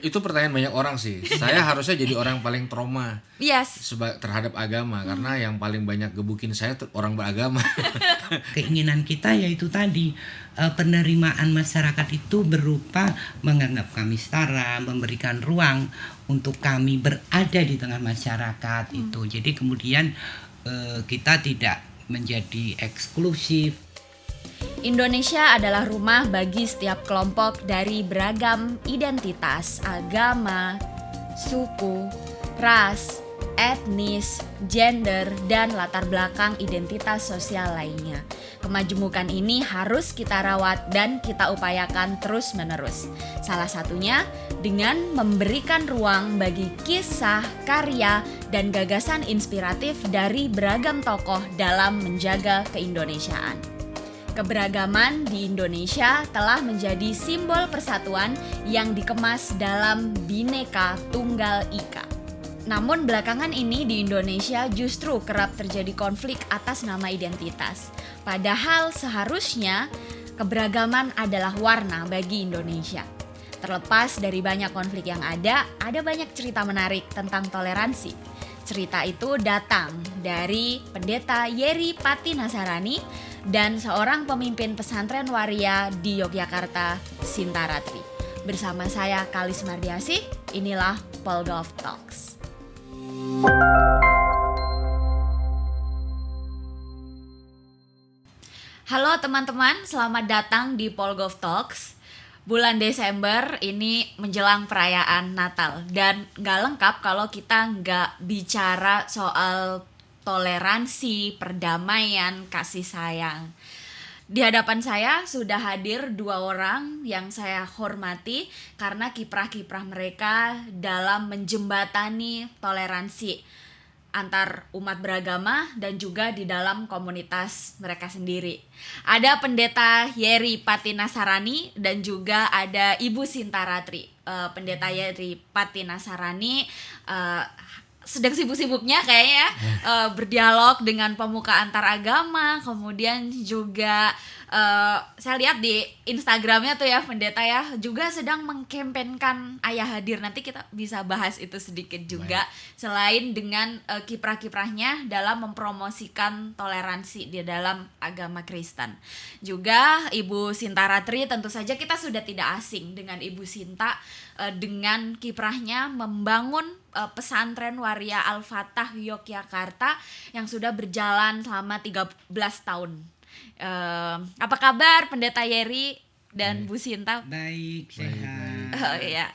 Itu pertanyaan banyak orang sih. Saya harusnya jadi orang paling trauma Yes. terhadap agama karena yang paling banyak gebukin saya tuh orang beragama. Keinginan kita yaitu tadi, penerimaan masyarakat itu berupa menganggap kami setara, memberikan ruang untuk kami berada di tengah masyarakat itu. Jadi kemudian kita tidak menjadi eksklusif. Indonesia adalah rumah bagi setiap kelompok dari beragam identitas, agama, suku, ras, etnis, gender, dan latar belakang identitas sosial lainnya. Kemajemukan ini harus kita rawat dan kita upayakan terus-menerus. Salah satunya dengan memberikan ruang bagi kisah, karya, dan gagasan inspiratif dari beragam tokoh dalam menjaga keindonesiaan. Keberagaman di Indonesia telah menjadi simbol persatuan yang dikemas dalam Bhinneka Tunggal Ika. Namun belakangan ini di Indonesia justru kerap terjadi konflik atas nama identitas. Padahal seharusnya keberagaman adalah warna bagi Indonesia. Terlepas dari banyak konflik yang ada banyak cerita menarik tentang toleransi. Cerita itu datang dari Pendeta Yeri Pati Nasarani dan seorang pemimpin pesantren waria di Yogyakarta, Sintaratri. Bersama saya Kalis Mardiasih, inilah Polgov Talks. Halo teman-teman, selamat datang di Polgov Talks. Bulan Desember ini menjelang perayaan Natal dan gak lengkap kalau kita gak bicara soal toleransi, perdamaian, kasih sayang. Di hadapan saya sudah hadir 2 orang yang saya hormati karena kiprah-kiprah mereka dalam menjembatani toleransi antar umat beragama dan juga di dalam komunitas mereka sendiri. Ada Pendeta Yeri Pati Nasarani dan juga ada Ibu Sintaratri. Pendeta Yeri Pati Nasarani sedang sibuk-sibuknya kayaknya berdialog dengan pemuka antar agama, kemudian juga saya lihat di Instagramnya tuh ya pendeta ya juga sedang mengkampanyekan Ayah Hadir. Nanti kita bisa bahas itu sedikit juga. Selain dengan kiprah-kiprahnya dalam mempromosikan toleransi di dalam agama Kristen. Juga Ibu Sintaratri, tentu saja kita sudah tidak asing dengan Ibu Sinta dengan kiprahnya membangun pesantren waria Al-Fatah Yogyakarta yang sudah berjalan selama 13 tahun. Apa kabar Pendeta Yeri dan Bu Sinta? Baik, sehat. Oh iya.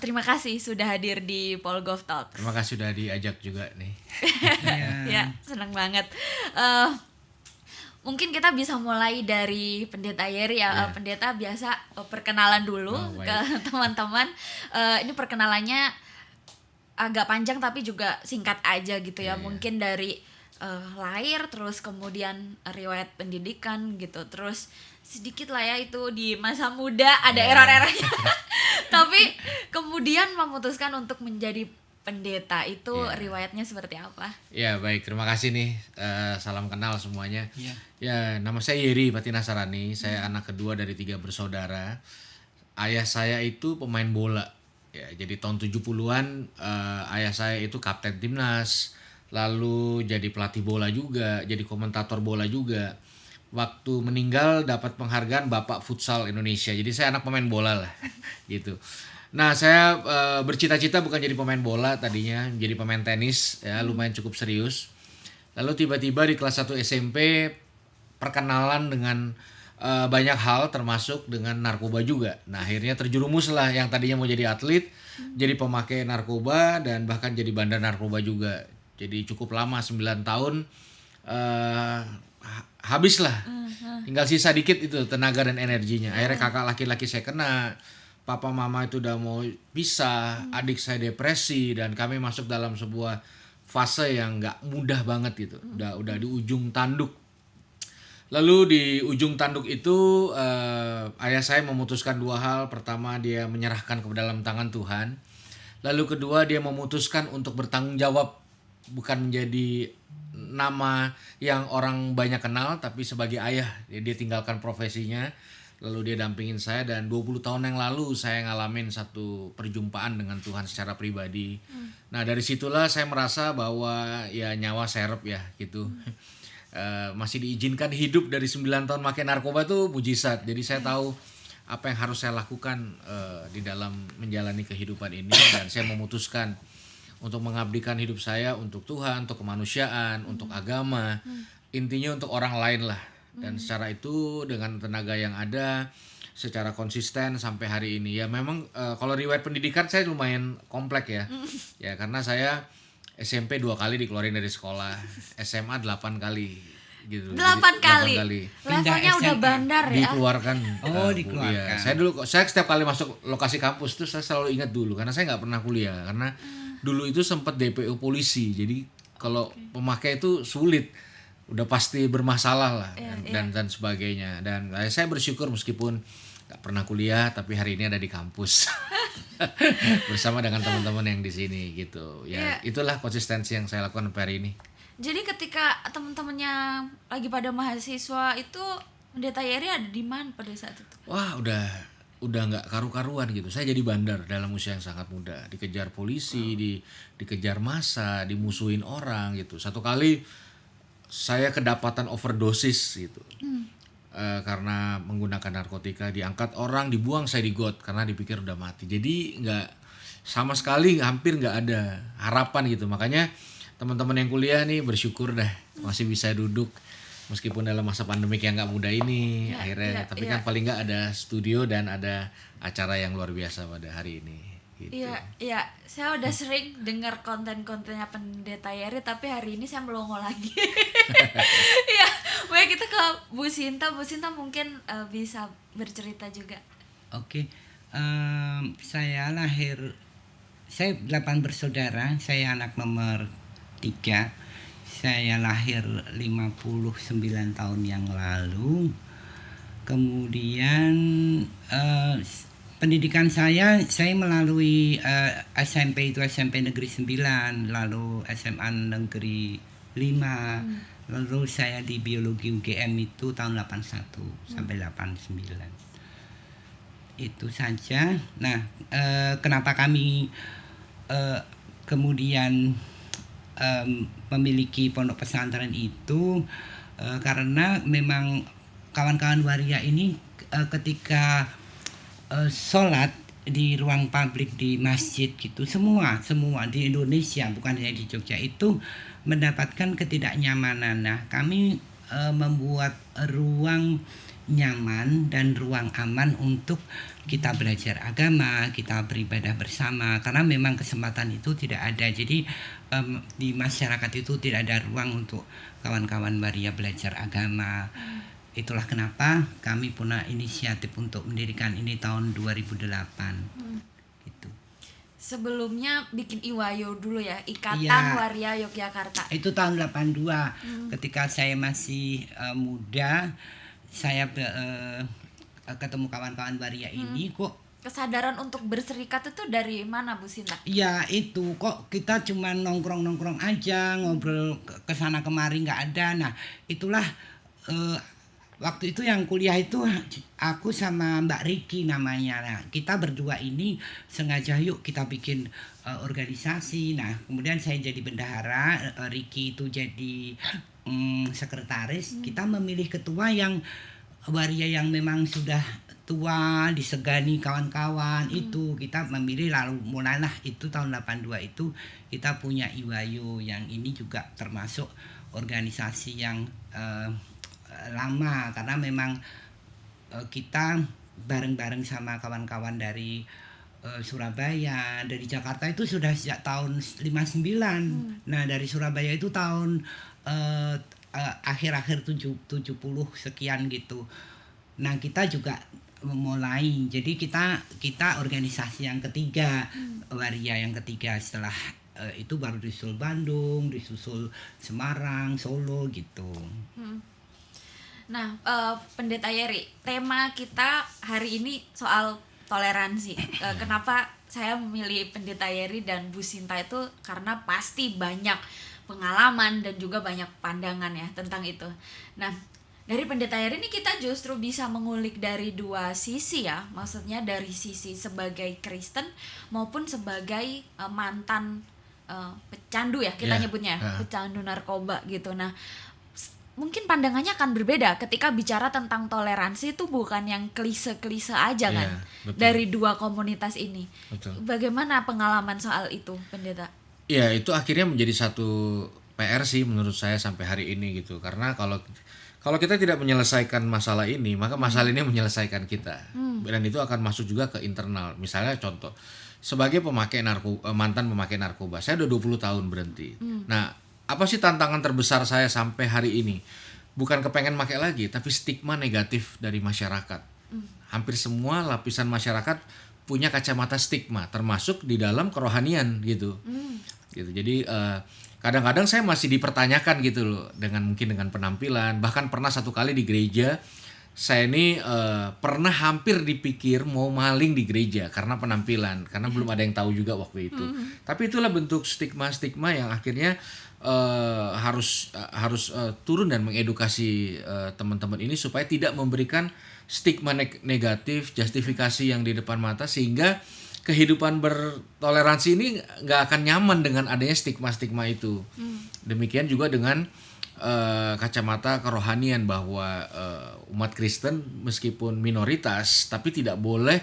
Terima kasih sudah hadir di Polgov Talks. Terima kasih sudah diajak juga nih. Ya, senang banget. Mungkin kita bisa mulai dari Pendeta Yeri ya. Pendeta biasa perkenalan dulu ke teman-teman. Ini perkenalannya agak panjang tapi juga singkat aja gitu ya. Mungkin dari lahir, terus kemudian riwayat pendidikan gitu, terus sedikit lah ya itu di masa muda ada error-errornya tapi kemudian memutuskan untuk menjadi pendeta itu riwayatnya seperti apa? Ya baik, terima kasih nih, salam kenal semuanya. Ya nama saya Yeri Pati Nasarani, saya anak kedua dari 3 bersaudara. Ayah saya itu pemain bola ya, jadi tahun 70-an ayah saya itu kapten timnas, lalu jadi pelatih bola juga, jadi komentator bola juga. Waktu meninggal dapat penghargaan Bapak Futsal Indonesia. Jadi saya anak pemain bola lah gitu. Nah, saya bercita-cita bukan jadi pemain bola tadinya, jadi pemain tenis ya, lumayan cukup serius. Lalu tiba-tiba di kelas 1 SMP perkenalan dengan banyak hal termasuk dengan narkoba juga. Nah, akhirnya terjerumus lah yang tadinya mau jadi atlet, jadi pemakai narkoba dan bahkan jadi bandar narkoba juga. Jadi cukup lama 9 tahun habis lah. Tinggal sisa dikit itu tenaga dan energinya. Akhirnya kakak laki-laki saya kena, papa mama itu udah mau pisah, adik saya depresi dan kami masuk dalam sebuah fase yang nggak mudah banget gitu. Udah di ujung tanduk. Lalu di ujung tanduk itu ayah saya memutuskan 2 hal. Pertama, dia menyerahkan ke dalam tangan Tuhan. Lalu kedua, dia memutuskan untuk bertanggung jawab, bukan menjadi nama yang orang banyak kenal, tapi sebagai ayah. Dia tinggalkan profesinya lalu dia dampingin saya, dan 20 tahun yang lalu saya ngalamin satu perjumpaan dengan Tuhan secara pribadi. Nah dari situlah saya merasa bahwa ya nyawa serep ya gitu. Masih diizinkan hidup dari 9 tahun pakai narkoba tuh mujizat. Jadi saya tahu apa yang harus saya lakukan di dalam menjalani kehidupan ini, dan saya memutuskan untuk mengabdikan hidup saya untuk Tuhan, untuk kemanusiaan, untuk agama, intinya untuk orang lain lah. Dan secara itu dengan tenaga yang ada, secara konsisten sampai hari ini. Ya memang kalau riwayat pendidikan saya lumayan komplek ya. Ya karena saya SMP 2 kali dikeluarin dari sekolah, SMA 8 kali gitu. 8 kali. Pindah Levelnya udah SMA. bandar ya. Dikeluarkan. Dikeluarkan. Iya. Saya setiap kali masuk lokasi kampus tuh saya selalu ingat dulu, karena saya nggak pernah kuliah, karena dulu itu sempat DPO polisi. Jadi kalau pemakai itu sulit, udah pasti bermasalah lah dan sebagainya. Dan saya bersyukur meskipun nggak pernah kuliah, tapi hari ini ada di kampus bersama dengan teman-teman yang di sini gitu. Ya itulah konsistensi yang saya lakukan sampai hari ini. Jadi ketika teman-temannya lagi pada mahasiswa itu, Pendeta Yeri ada di mana pada saat itu? Wah udah nggak karu-karuan gitu. Saya jadi bandar dalam usia yang sangat muda, dikejar polisi, dikejar massa, dimusuhin orang gitu. Satu kali saya kedapatan overdosis gitu, karena menggunakan narkotika, diangkat orang, dibuang saya di got karena dipikir udah mati. Jadi nggak sama sekali, hampir nggak ada harapan gitu. Makanya teman-teman yang kuliah nih bersyukur dah masih bisa duduk meskipun dalam masa pandemik yang nggak mudah ini akhirnya. Tapi kan paling nggak ada studio dan ada acara yang luar biasa pada hari ini. Gitu. Iya, saya udah sering dengar konten-kontennya Pendeta Yeri, tapi hari ini saya melongo lagi. Iya, baik kita ke Bu Sinta. Bu Sinta mungkin bisa bercerita juga. Oke, saya 8 bersaudara, saya anak nomor 3. Saya lahir 59 tahun yang lalu. Kemudian pendidikan saya melalui SMP itu SMP Negeri 9, lalu SMA Negeri 5, lalu saya di Biologi UGM itu tahun 81 sampai 89. Itu saja. Nah, kenapa kami kemudian memiliki pondok pesantren itu karena memang kawan-kawan waria ini ketika sholat di ruang publik di masjid gitu, semua di Indonesia, bukan hanya di Jogja, itu mendapatkan ketidaknyamanan. Nah, kami membuat ruang nyaman dan ruang aman untuk kita belajar agama, kita beribadah bersama, karena memang kesempatan itu tidak ada. Jadi di masyarakat itu tidak ada ruang untuk kawan-kawan waria belajar agama. Itulah kenapa kami punya inisiatif untuk mendirikan ini tahun 2008. Gitu. Sebelumnya bikin IWAYO dulu ya, Ikatan Waria Yogyakarta. Itu tahun 82. Ketika saya masih muda, saya ketemu kawan-kawan waria ini kok. Kesadaran untuk berserikat itu dari mana Bu Sinta? Ya itu, kok kita cuma nongkrong-nongkrong aja, ngobrol kesana kemari nggak ada. Nah itulah waktu itu yang kuliah itu aku sama Mbak Riki namanya. Nah, kita berdua ini sengaja yuk kita bikin organisasi. Nah, kemudian saya jadi bendahara, Riki itu jadi sekretaris. Kita memilih ketua yang waria yang memang sudah tua, disegani kawan-kawan. Itu kita memilih, lalu mulailah itu tahun 82 itu kita punya IWAYO, yang ini juga termasuk organisasi yang lama, karena memang kita bareng-bareng sama kawan-kawan dari Surabaya, dari Jakarta itu sudah sejak tahun 59. Nah, dari Surabaya itu tahun akhir-akhir 70 sekian gitu. Nah, kita juga memulai, jadi kita organisasi yang ketiga, waria yang ketiga. Setelah itu baru disusul Bandung, disusul Semarang, Solo gitu. Nah, Pendeta Yeri, tema kita hari ini soal toleransi. Kenapa saya memilih Pendeta Yeri dan Bu Sinta itu karena pasti banyak pengalaman dan juga banyak pandangan ya tentang itu. Nah, Dari Pendeta Heri ini kita justru bisa mengulik dari dua sisi ya, maksudnya dari sisi sebagai Kristen maupun sebagai mantan pecandu ya kita nyebutnya, pecandu narkoba gitu. Nah, mungkin pandangannya akan berbeda ketika bicara tentang toleransi, itu bukan yang klise-klise aja kan, dari dua komunitas ini. Betul. Bagaimana pengalaman soal itu, Pendeta? Ya, itu akhirnya menjadi satu PR sih menurut saya sampai hari ini gitu, karena kalau kita tidak menyelesaikan masalah ini, maka masalah ini menyelesaikan kita. Dan itu akan masuk juga ke internal. Misalnya contoh, sebagai mantan pemakai narkoba, saya udah 20 tahun berhenti. Nah, apa sih tantangan terbesar saya sampai hari ini? Bukan kepengen pakai lagi, tapi stigma negatif dari masyarakat. Hampir semua lapisan masyarakat punya kacamata stigma, termasuk di dalam kerohanian gitu. Jadi kadang-kadang saya masih dipertanyakan gitu loh, mungkin dengan penampilan. Bahkan pernah satu kali di gereja, saya ini pernah hampir dipikir mau maling di gereja karena penampilan, karena belum ada yang tahu juga waktu itu. Tapi itulah bentuk stigma-stigma yang akhirnya harus turun dan mengedukasi teman-teman ini supaya tidak memberikan stigma negatif, justifikasi yang di depan mata, sehingga kehidupan bertoleransi ini nggak akan nyaman dengan adanya stigma-stigma itu. Demikian juga dengan kacamata kerohanian, bahwa umat Kristen meskipun minoritas tapi tidak boleh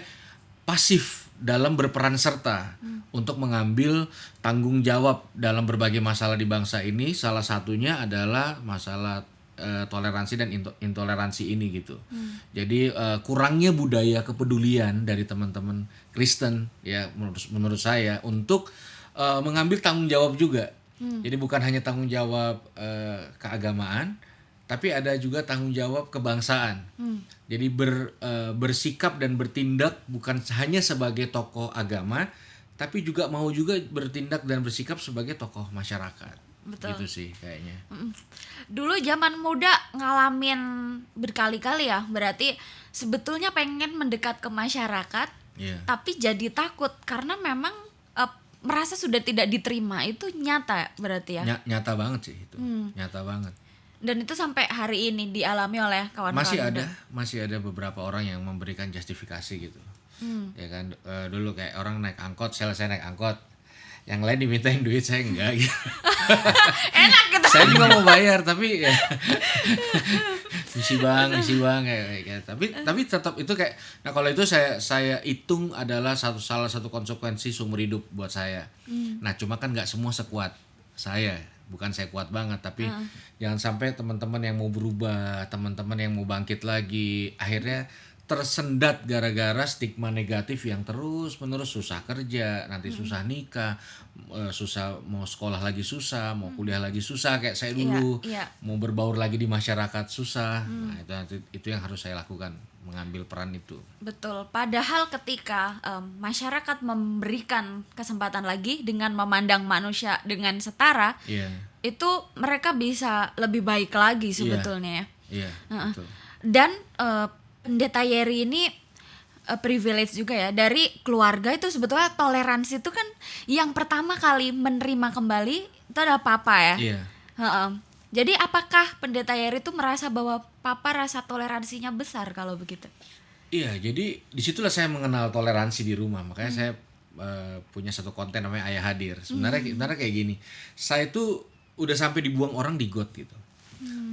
pasif dalam berperan serta untuk mengambil tanggung jawab dalam berbagai masalah di bangsa ini. Salah satunya adalah masalah toleransi dan intoleransi ini gitu. Jadi kurangnya budaya kepedulian dari teman-teman Kristen ya menurut saya untuk mengambil tanggung jawab juga. Jadi bukan hanya tanggung jawab keagamaan, tapi ada juga tanggung jawab kebangsaan. Jadi bersikap dan bertindak bukan hanya sebagai tokoh agama, tapi juga mau juga bertindak dan bersikap sebagai tokoh masyarakat. Betul. Gitu sih kayaknya. Dulu zaman muda ngalamin berkali-kali ya, berarti sebetulnya pengen mendekat ke masyarakat, tapi jadi takut karena memang merasa sudah tidak diterima. Itu nyata berarti ya? Nyata banget sih itu, nyata banget. Dan itu sampai hari ini dialami oleh kawan-kawan masih ada beberapa orang yang memberikan justifikasi gitu. Ya kan, dulu kayak orang naik angkot, saya naik angkot, yang lain dimintain duit, saya enggak gitu. Enak gitu. Saya juga mau bayar tapi ya misi bang kayak tapi tetap itu kayak, nah kalau itu saya hitung adalah salah satu konsekuensi seumur hidup buat saya. Nah cuma kan nggak semua sekuat saya, bukan saya kuat banget, tapi jangan sampai teman-teman yang mau berubah, teman-teman yang mau bangkit lagi akhirnya tersendat gara-gara stigma negatif yang terus-menerus, susah kerja, nanti susah nikah, susah mau sekolah lagi susah, mau kuliah lagi susah kayak saya dulu, mau berbaur lagi di masyarakat susah. Nah itu yang harus saya lakukan, mengambil peran itu. Betul. Padahal ketika masyarakat memberikan kesempatan lagi dengan memandang manusia dengan setara, itu mereka bisa lebih baik lagi sebetulnya ya. Betul. Dan Pendeta Yeri ini privilege juga ya, dari keluarga itu sebetulnya toleransi itu kan yang pertama kali menerima kembali itu adalah Papa ya. Jadi apakah Pendeta Yeri itu merasa bahwa Papa rasa toleransinya besar kalau begitu? Iya, jadi disitulah saya mengenal toleransi di rumah, makanya saya punya satu konten namanya Ayah Hadir. Sebenarnya kayak gini, saya tuh udah sampai dibuang orang di got gitu.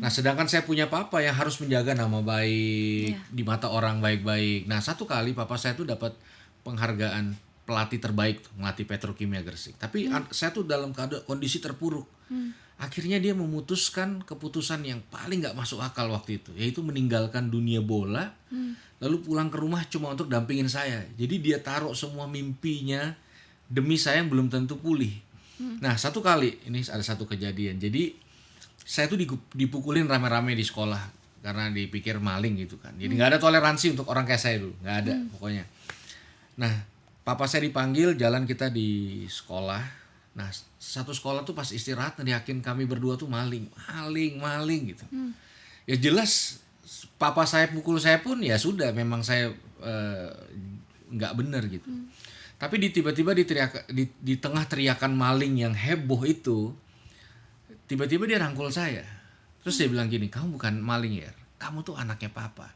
Nah sedangkan saya punya papa yang harus menjaga nama baik di mata orang baik-baik. Nah satu kali papa saya tuh dapat penghargaan pelatih terbaik, melatih Petrokimia Gresik. Tapi saya tuh dalam kondisi terpuruk. Akhirnya dia memutuskan keputusan yang paling gak masuk akal waktu itu, yaitu meninggalkan dunia bola, lalu pulang ke rumah cuma untuk dampingin saya. Jadi dia taruh semua mimpinya demi saya yang belum tentu pulih. Nah satu kali, ini ada satu kejadian, jadi saya tuh dipukulin rame-rame di sekolah karena dipikir maling gitu kan. Jadi nggak ada toleransi untuk orang kayak saya dulu, nggak ada pokoknya. Nah, papa saya dipanggil, jalan kita di sekolah. Nah, satu sekolah tuh pas istirahat yakin kami berdua tuh maling gitu. Ya jelas papa saya pukul saya pun ya sudah, memang saya nggak benar gitu. Tapi tiba-tiba di tengah teriakan maling yang heboh itu, tiba-tiba dia rangkul saya. Terus dia bilang gini, kamu bukan maling ya? kamu tuh anaknya papa.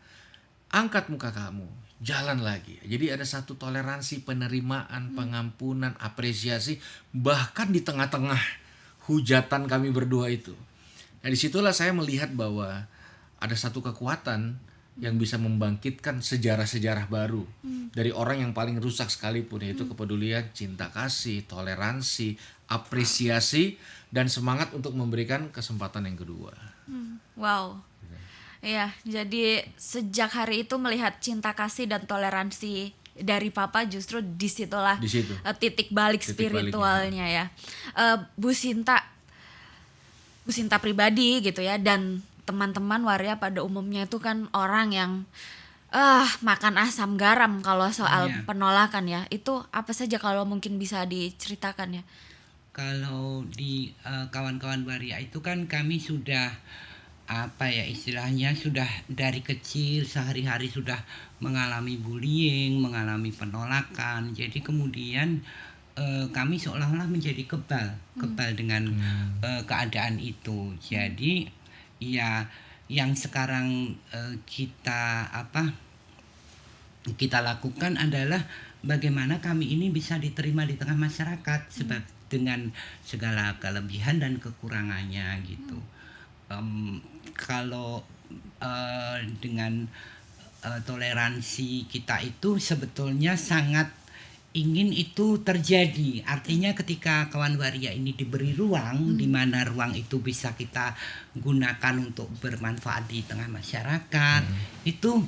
Angkat muka kamu, jalan lagi. Jadi ada satu toleransi, penerimaan, pengampunan, apresiasi, bahkan di tengah-tengah hujatan kami berdua itu. Nah disitulah saya melihat bahwa ada satu kekuatan yang bisa membangkitkan sejarah-sejarah baru dari orang yang paling rusak sekalipun, yaitu kepedulian, cinta kasih, toleransi, apresiasi, dan semangat untuk memberikan kesempatan yang kedua. Wow. Iya, jadi sejak hari itu melihat cinta kasih dan toleransi dari papa justru disitulah Di situ. Titik balik Titik spiritualnya ya. Bu Sinta pribadi gitu ya, dan teman-teman waria pada umumnya itu kan orang yang makan asam garam kalau soal penolakan ya. Itu apa saja kalau mungkin bisa diceritakan ya? Kalau di kawan-kawan waria itu kan kami sudah istilahnya sudah dari kecil sehari-hari sudah mengalami bullying, mengalami penolakan. Jadi kemudian kami seolah-olah menjadi kebal dengan keadaan itu. Jadi ya yang sekarang kita lakukan adalah bagaimana kami ini bisa diterima di tengah masyarakat sebab dengan segala kelebihan dan kekurangannya gitu. Kalau dengan toleransi kita itu sebetulnya sangat ingin itu terjadi. Artinya ketika kawan waria ini diberi ruang, di mana ruang itu bisa kita gunakan untuk bermanfaat di tengah masyarakat, itu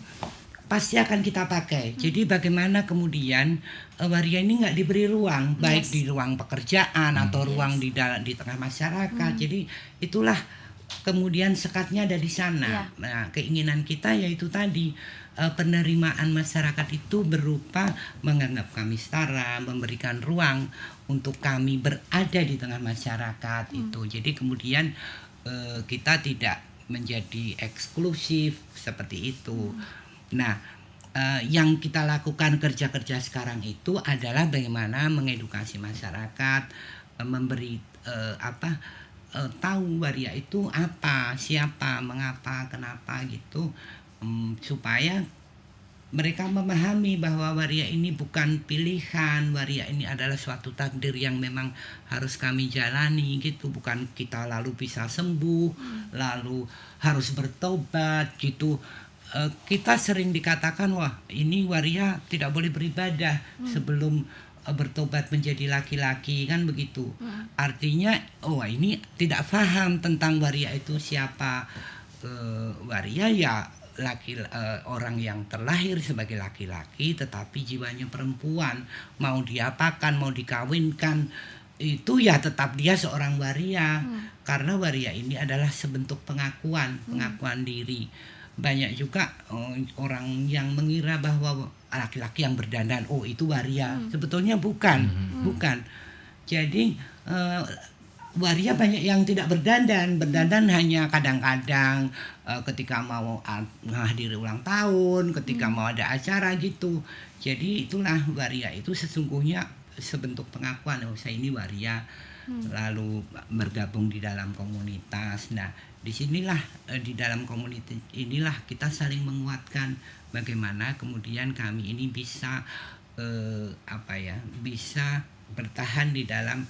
pasti akan kita pakai. Jadi bagaimana kemudian waria ini nggak diberi ruang, baik di ruang pekerjaan atau ruang di tengah masyarakat. Jadi itulah kemudian sekatnya ada di sana. Nah, keinginan kita yaitu tadi penerimaan masyarakat itu berupa menganggap kami setara, memberikan ruang untuk kami berada di tengah masyarakat itu. Jadi kemudian kita tidak menjadi eksklusif seperti itu. Nah, yang kita lakukan kerja-kerja sekarang itu adalah bagaimana mengedukasi masyarakat, memberi tahu waria itu apa, siapa, mengapa, kenapa gitu, supaya mereka memahami bahwa waria ini bukan pilihan, waria ini adalah suatu takdir yang memang harus kami jalani gitu, bukan kita lalu bisa sembuh, lalu harus bertobat gitu. Kita sering dikatakan wah ini waria tidak boleh beribadah sebelum bertobat menjadi laki-laki kan begitu. Artinya ini tidak paham tentang waria itu siapa. Waria ya orang yang terlahir sebagai laki-laki tetapi jiwanya perempuan, mau diapakan, mau dikawinkan itu ya tetap dia seorang waria. Karena waria ini adalah sebentuk pengakuan diri. Banyak juga orang yang mengira bahwa laki-laki yang berdandan itu waria. Sebetulnya bukan. Jadi waria banyak yang tidak berdandan hanya kadang-kadang ketika mau menghadiri ulang tahun, ketika mau ada acara gitu. Jadi itulah waria itu sesungguhnya sebentuk pengakuan saya ini waria. Lalu bergabung di dalam komunitas. Nah, disinilah di dalam komunitas inilah kita saling menguatkan bagaimana kemudian kami ini bisa bisa bertahan di dalam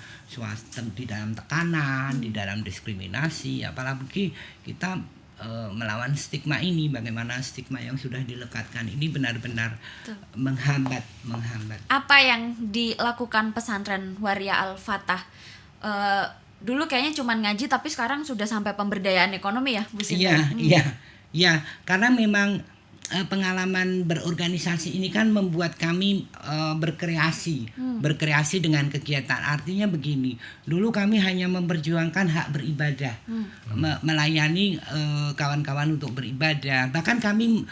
di dalam tekanan, di dalam diskriminasi, apalagi kita melawan stigma ini. Bagaimana stigma yang sudah dilekatkan ini benar-benar menghambat. Apa yang dilakukan pesantren Waria Al-Fatah? Dulu kayaknya cuma ngaji tapi sekarang sudah sampai pemberdayaan ekonomi ya Bu Sinta? Iya, karena memang pengalaman berorganisasi ini kan membuat kami berkreasi dengan kegiatan. Artinya begini, dulu kami hanya memperjuangkan hak beribadah, melayani kawan-kawan untuk beribadah. Bahkan kami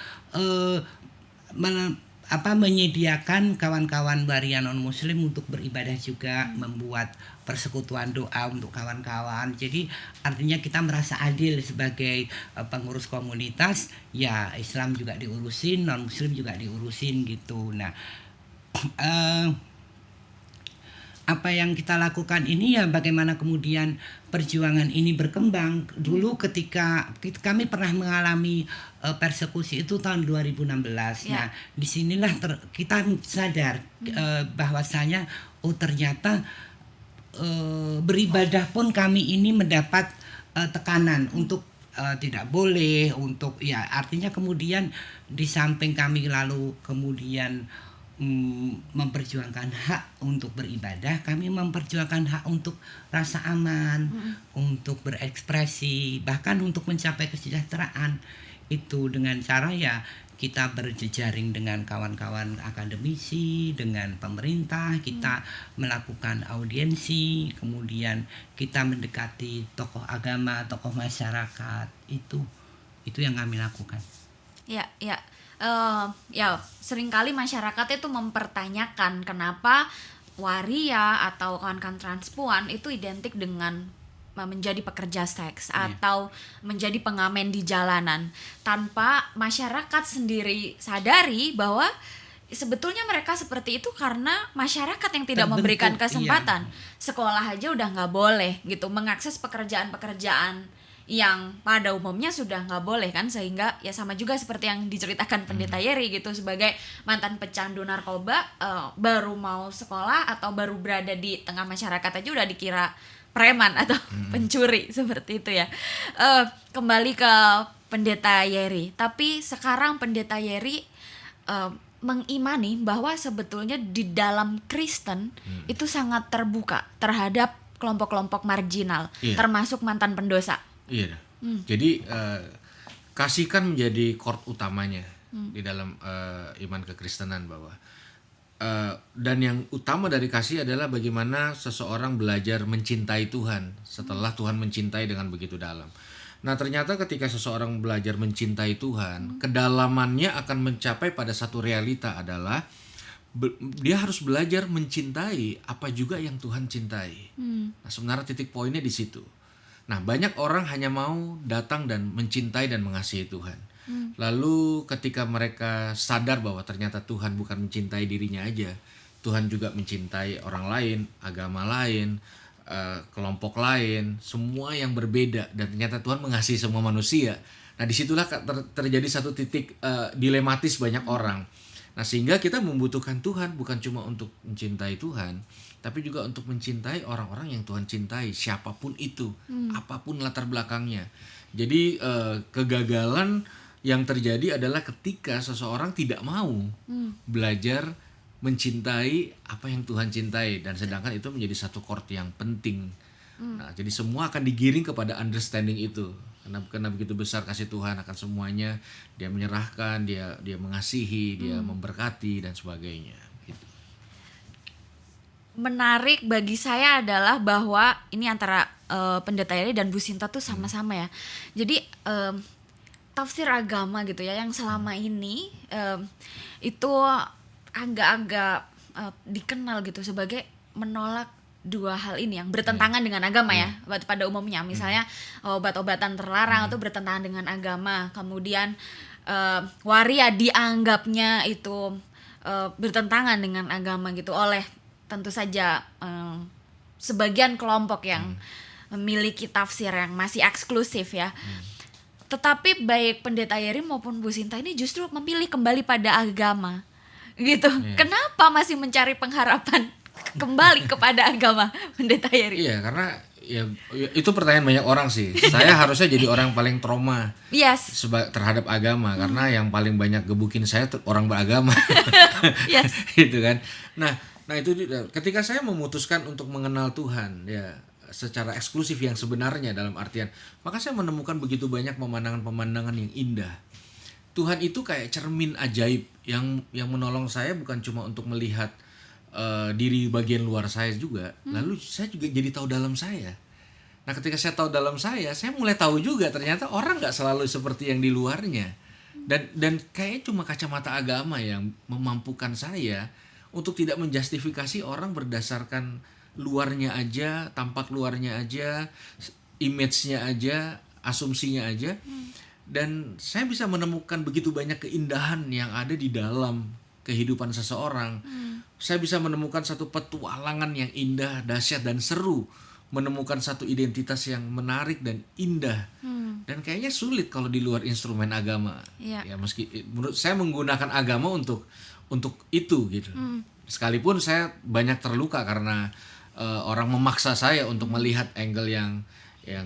menyediakan kawan-kawan waria non muslim untuk beribadah juga, membuat persekutuan doa untuk kawan-kawan. Jadi artinya kita merasa adil sebagai pengurus komunitas, ya Islam juga diurusin, non muslim juga diurusin gitu. Nah, apa yang kita lakukan ini ya bagaimana kemudian perjuangan ini berkembang. Dulu ketika kami pernah mengalami persekusi itu tahun 2016. Nah, disinilah kita sadar bahwasanya ternyata beribadah pun kami ini mendapat tekanan untuk tidak boleh, untuk ya artinya kemudian di samping kami lalu kemudian memperjuangkan hak untuk beribadah, kami memperjuangkan hak untuk rasa aman, untuk berekspresi, bahkan untuk mencapai kesejahteraan. Itu dengan cara ya kita berjejaring dengan kawan-kawan akademisi, dengan pemerintah, kita melakukan audiensi, kemudian kita mendekati tokoh agama, tokoh masyarakat. Itu yang kami lakukan. Ya. Ya seringkali masyarakat itu mempertanyakan kenapa waria atau kawan-kawan transpuan itu identik dengan menjadi pekerja seks atau menjadi pengamen di jalanan, tanpa masyarakat sendiri sadari bahwa sebetulnya mereka seperti itu karena masyarakat yang tidak memberikan kesempatan. Sekolah aja udah nggak boleh gitu, mengakses pekerjaan-pekerjaan yang pada umumnya sudah nggak boleh kan, sehingga ya sama juga seperti yang diceritakan Pendeta Yeri gitu, sebagai mantan pecandu narkoba baru mau sekolah atau baru berada di tengah masyarakat aja udah dikira preman atau pencuri seperti itu ya. Kembali ke Pendeta Yeri, tapi sekarang Pendeta Yeri mengimani bahwa sebetulnya di dalam Kristen itu sangat terbuka terhadap kelompok-kelompok marginal, termasuk mantan pendosa. Iya. Jadi kasih kan menjadi core utamanya di dalam iman kekristenan, bahwa dan yang utama dari kasih adalah bagaimana seseorang belajar mencintai Tuhan setelah Tuhan mencintai dengan begitu dalam. Nah, ternyata ketika seseorang belajar mencintai Tuhan, kedalamannya akan mencapai pada satu realita adalah dia harus belajar mencintai apa juga yang Tuhan cintai. Nah, sebenarnya titik poinnya di situ. Nah, banyak orang hanya mau datang dan mencintai dan mengasihi Tuhan. Lalu ketika mereka sadar bahwa ternyata Tuhan bukan mencintai dirinya aja, Tuhan juga mencintai orang lain, agama lain, kelompok lain, semua yang berbeda, dan ternyata Tuhan mengasihi semua manusia. Nah, disitulah terjadi satu titik dilematis banyak orang. Nah, sehingga kita membutuhkan Tuhan bukan cuma untuk mencintai Tuhan, tapi juga untuk mencintai orang-orang yang Tuhan cintai, siapapun itu, apapun latar belakangnya. Jadi kegagalan yang terjadi adalah ketika seseorang tidak mau belajar mencintai apa yang Tuhan cintai, dan sedangkan itu menjadi satu chord yang penting. Nah, jadi semua akan digiring kepada understanding itu. Karena begitu besar kasih Tuhan akan semuanya, dia menyerahkan, dia mengasihi, dia memberkati dan sebagainya. Gitu. Menarik bagi saya adalah bahwa ini antara Pendeta Yeri dan Bu Sinta tuh sama-sama ya. Jadi tafsir agama gitu ya yang selama ini itu agak-agak dikenal gitu sebagai menolak dua hal ini yang bertentangan dengan agama ya pada umumnya. Misalnya obat-obatan terlarang itu bertentangan dengan agama. Kemudian waria dianggapnya itu bertentangan dengan agama gitu oleh tentu saja sebagian kelompok yang memiliki tafsir yang masih eksklusif ya. Tetapi baik Pendeta Yeri maupun Bu Sinta ini justru memilih kembali pada agama gitu. Kenapa masih mencari pengharapan kembali kepada agama, Pendeta Yeri? Iya, karena ya itu pertanyaan banyak orang sih. Saya harusnya jadi orang paling trauma terhadap agama, karena yang paling banyak gebukin saya orang beragama. Gitu kan. Nah itu ketika saya memutuskan untuk mengenal Tuhan ya secara eksklusif yang sebenarnya dalam artian, maka saya menemukan begitu banyak pemandangan-pemandangan yang indah. Tuhan itu kayak cermin ajaib yang menolong saya bukan cuma untuk melihat diri bagian luar saya juga, lalu saya juga jadi tahu dalam saya. Nah, ketika saya tahu dalam saya mulai tahu juga ternyata orang nggak selalu seperti yang di luarnya. Dan kayaknya cuma kacamata agama yang memampukan saya untuk tidak menjustifikasi orang berdasarkan luarnya aja, tampak luarnya aja, image-nya aja, asumsinya aja. Dan saya bisa menemukan begitu banyak keindahan yang ada di dalam kehidupan seseorang. Saya bisa menemukan satu petualangan yang indah, dahsyat dan seru, menemukan satu identitas yang menarik dan indah. Dan kayaknya sulit kalau di luar instrumen agama. Iya. Ya menurut saya menggunakan agama untuk itu gitu. Sekalipun saya banyak terluka karena orang memaksa saya untuk melihat angle yang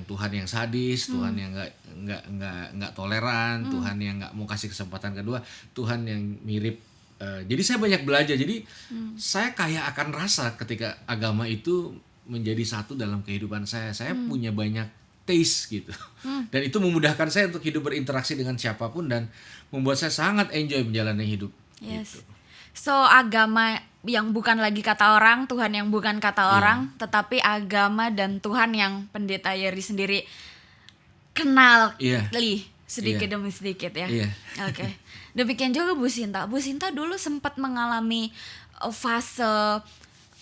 Tuhan yang sadis, Tuhan yang nggak toleran, Tuhan yang nggak mau kasih kesempatan kedua, Tuhan yang mirip. Jadi saya banyak belajar. Jadi saya kayak akan rasa ketika agama itu menjadi satu dalam kehidupan saya. Saya punya banyak taste gitu. Dan itu memudahkan saya untuk hidup berinteraksi dengan siapapun dan membuat saya sangat enjoy menjalani hidup. Yes. Gitu. So agama yang bukan lagi kata orang, Tuhan yang bukan kata orang, tetapi agama dan Tuhan yang Pendeta Yeri sendiri kenal sedikit demi sedikit ya. Oke. Demikian juga Bu Sinta. Bu Sinta dulu sempat mengalami fase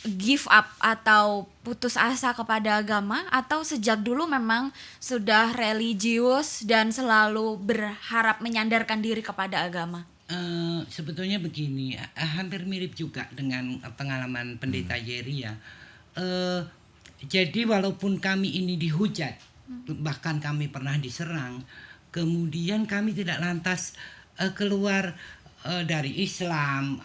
give up atau putus asa kepada agama, atau sejak dulu memang sudah religius dan selalu berharap menyandarkan diri kepada agama? Sebetulnya begini, hampir mirip juga dengan pengalaman Pendeta Yeri ya. Jadi walaupun kami ini dihujat, bahkan kami pernah diserang, kemudian kami tidak lantas keluar dari Islam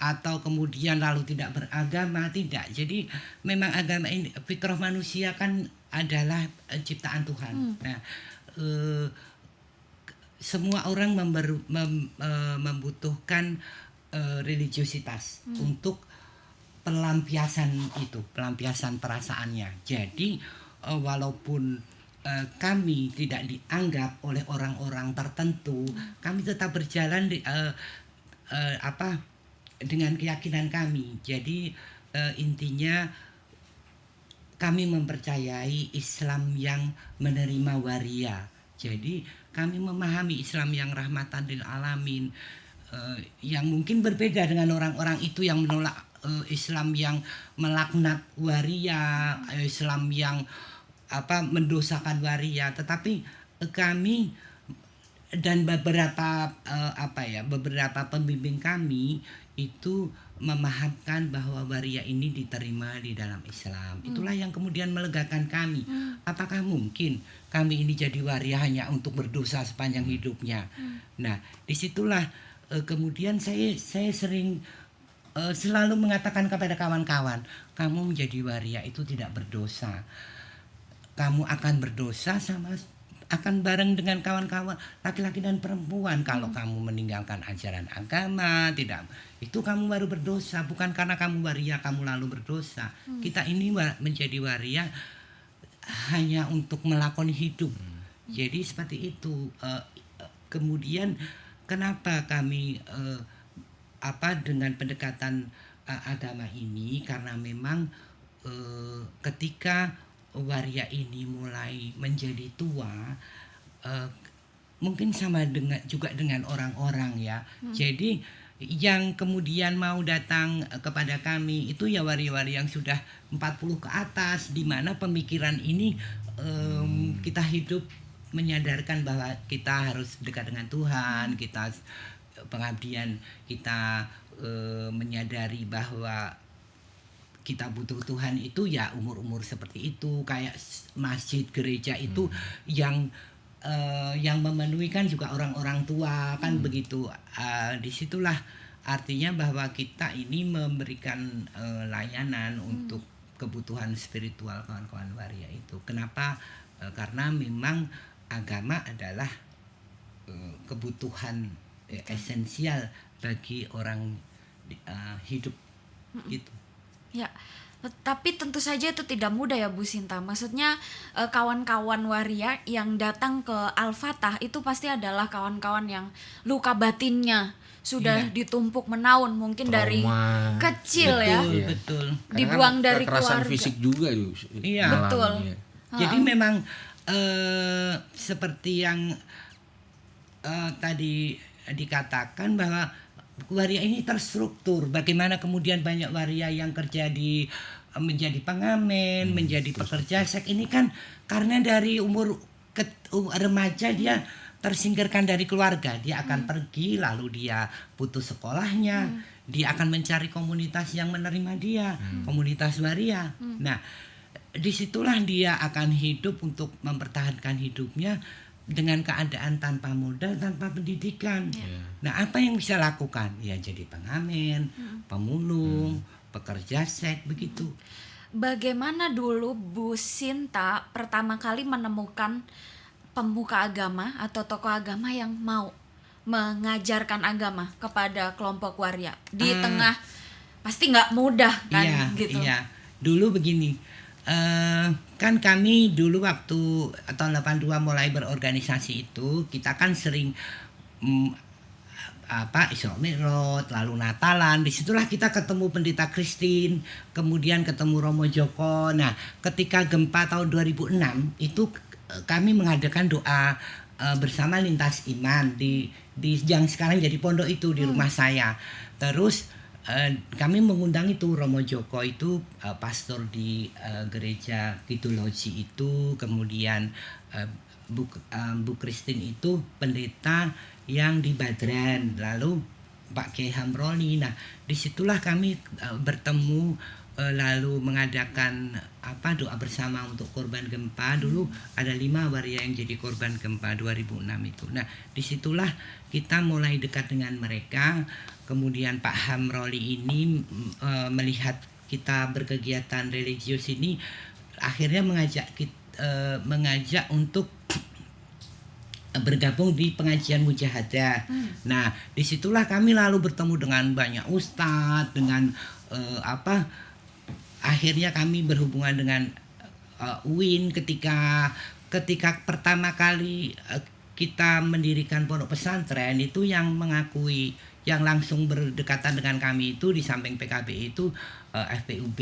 atau kemudian lalu tidak beragama, tidak. Jadi memang agama ini, fitrah manusia kan adalah ciptaan Tuhan. Nah, semua orang membutuhkan religiositas untuk pelampiasan itu, pelampiasan perasaannya. Jadi walaupun kami tidak dianggap oleh orang-orang tertentu, kami tetap berjalan dengan keyakinan kami. Jadi intinya kami mempercayai Islam yang menerima waria. Jadi kami memahami Islam yang rahmatan lil alamin, yang mungkin berbeda dengan orang-orang itu yang menolak Islam yang melaknat waria, Islam yang mendosakan waria. Tetapi kami dan beberapa pembimbing kami itu memahamkan bahwa waria ini diterima di dalam Islam. Itulah yang kemudian melegakan kami. Apakah mungkin kami ini jadi waria hanya untuk berdosa sepanjang hidupnya? Nah, disitulah kemudian saya sering selalu mengatakan kepada kawan-kawan, kamu menjadi waria itu tidak berdosa. Kamu akan berdosa akan bareng dengan kawan-kawan laki-laki dan perempuan kalau kamu meninggalkan ajaran agama, tidak, itu kamu baru berdosa. Bukan karena kamu waria kamu lalu berdosa. Kita ini menjadi waria hanya untuk melakoni hidup. Jadi seperti itu. Kemudian kenapa kami dengan pendekatan agama ini, karena memang ketika waria ini mulai menjadi tua, mungkin sama juga dengan orang-orang ya. Jadi yang kemudian mau datang kepada kami itu ya waria-waria yang sudah 40 ke atas, di mana pemikiran ini kita hidup menyadarkan bahwa kita harus dekat dengan Tuhan, kita pengabdian, kita menyadari bahwa kita butuh Tuhan itu ya umur-umur seperti itu. Kayak masjid, gereja itu yang memenuhi kan juga orang-orang tua kan begitu. Disitulah artinya bahwa kita ini memberikan layanan untuk kebutuhan spiritual kawan-kawan waria itu. Kenapa? Karena memang agama adalah kebutuhan esensial bagi orang hidup gitu. Ya, tapi tentu saja itu tidak mudah ya Bu Sinta. Maksudnya kawan-kawan waria yang datang ke Al-Fatah itu pasti adalah kawan-kawan yang luka batinnya sudah ditumpuk menaun, mungkin trauma dari kecil. Betul. Dibuang dari kekerasan keluarga. fisik juga Iya. Betul. Jadi memang seperti yang tadi dikatakan bahwa waria ini terstruktur. Bagaimana kemudian banyak waria yang kerja menjadi pengamen, menjadi pekerja seks, ini kan karena dari umur remaja dia tersingkirkan dari keluarga. Dia akan pergi, lalu dia putus sekolahnya, dia akan mencari komunitas yang menerima dia, komunitas waria. Nah, disitulah dia akan hidup untuk mempertahankan hidupnya dengan keadaan tanpa modal, tanpa pendidikan. Nah, apa yang bisa lakukan? Ya jadi pengamen, pemulung, pekerja seks, begitu. Bagaimana dulu Bu Sinta pertama kali menemukan pemuka agama atau tokoh agama yang mau mengajarkan agama kepada kelompok waria di tengah pasti nggak mudah kan gitu. Iya. Dulu begini, kan kami dulu waktu tahun 82 mulai berorganisasi itu, kita kan sering Isra Mi'raj, lalu Natalan. Disitulah kita ketemu Pendeta Christine, kemudian ketemu Romo Joko. Nah, ketika gempa tahun 2006 itu kami mengadakan doa bersama lintas iman di yang sekarang jadi pondok itu di rumah saya. Terus kami mengundang itu Romo Joko itu pastor di gereja Kidul-Loji itu, kemudian Bu Christine itu pendeta yang di Badran, lalu Pak Kiai Hamroni. Nah, disitulah kami bertemu, lalu mengadakan doa bersama untuk korban gempa. Dulu ada 5 waria yang jadi korban gempa 2006 itu. Nah, disitulah kita mulai dekat dengan mereka. Kemudian Pak Hamroli ini melihat kita berkegiatan religius ini, akhirnya mengajak untuk bergabung di pengajian mujahadah. Nah, disitulah kami lalu bertemu dengan banyak ustadz, dengan akhirnya kami berhubungan dengan UIN ketika pertama kali kita mendirikan pondok pesantren itu, yang mengakui, yang langsung berdekatan dengan kami itu di samping PKB itu FPUB,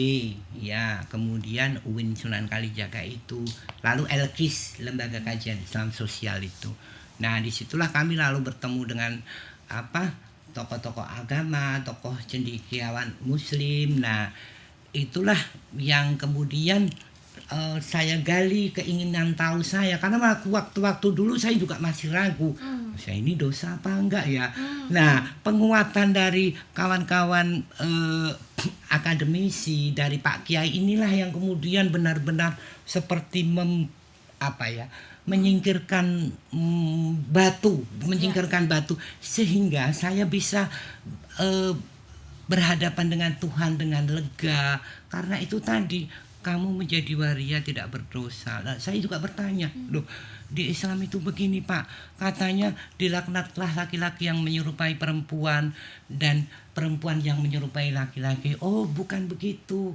ya, kemudian UIN Sunan Kalijaga itu, lalu Elkis, Lembaga Kajian Islam Sosial itu. Nah, disitulah kami lalu bertemu dengan tokoh-tokoh agama, tokoh cendekiawan Muslim. Nah, itulah yang kemudian saya gali keinginan tahu saya, karena waktu dulu saya juga masih ragu, saya ini dosa apa enggak ya. Nah, penguatan dari kawan-kawan akademisi, dari Pak Kiai inilah yang kemudian benar-benar seperti menyingkirkan batu, sehingga saya bisa berhadapan dengan Tuhan dengan lega. Karena itu tadi, kamu menjadi waria tidak berdosa. Nah, saya juga bertanya, loh, di Islam itu begini Pak, katanya dilaknatlah laki-laki yang menyerupai perempuan dan perempuan yang menyerupai laki-laki. Oh, bukan begitu.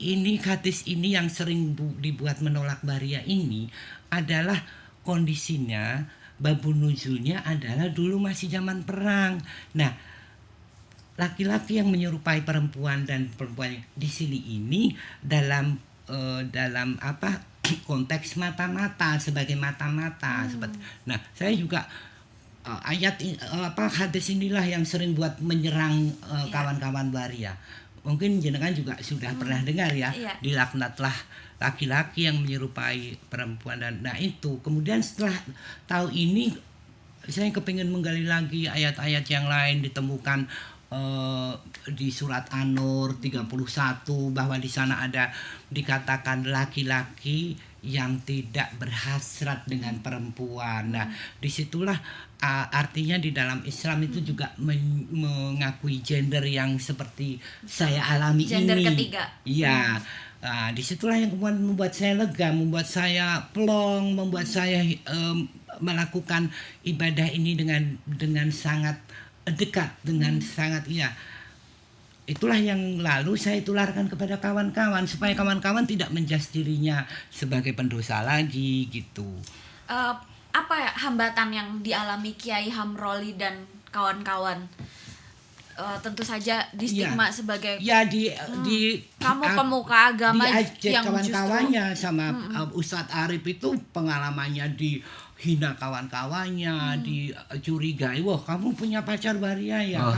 Ini hadis ini yang sering dibuat menolak waria ini adalah kondisinya, babun nuzulnya adalah dulu masih zaman perang. Nah, laki-laki yang menyerupai perempuan dan perempuan di sini ini dalam konteks mata-mata, sebagai mata-mata. Nah, saya juga hadis inilah yang sering buat menyerang kawan-kawan waria. Mungkin jenengan juga sudah pernah dengar ya, dilaknatlah laki-laki yang menyerupai perempuan. Dan nah itu kemudian setelah tahu ini, saya kepingin menggali lagi ayat-ayat yang lain, ditemukan di surat An-Nur 31 bahwa di sana ada dikatakan laki-laki yang tidak berhasrat dengan perempuan. Nah, disitulah artinya di dalam Islam itu juga mengakui gender yang seperti saya alami gender ini. Gender ketiga. Iya. Nah, disitulah yang kemudian membuat saya lega, membuat saya plong, membuat saya melakukan ibadah ini dengan sangat dekat, dengan sangat itulah yang lalu saya tularkan kepada kawan-kawan supaya kawan-kawan tidak menjudge dirinya sebagai pendosa lagi gitu. Apa ya hambatan yang dialami Kiai Hamroli dan kawan-kawan? Tentu saja di stigma sebagai kamu pemuka agama yang kawan-kawannya sama Ustadz Arif itu pengalamannya dihina kawan-kawannya, dicurigai, wah kamu punya pacar waria ya,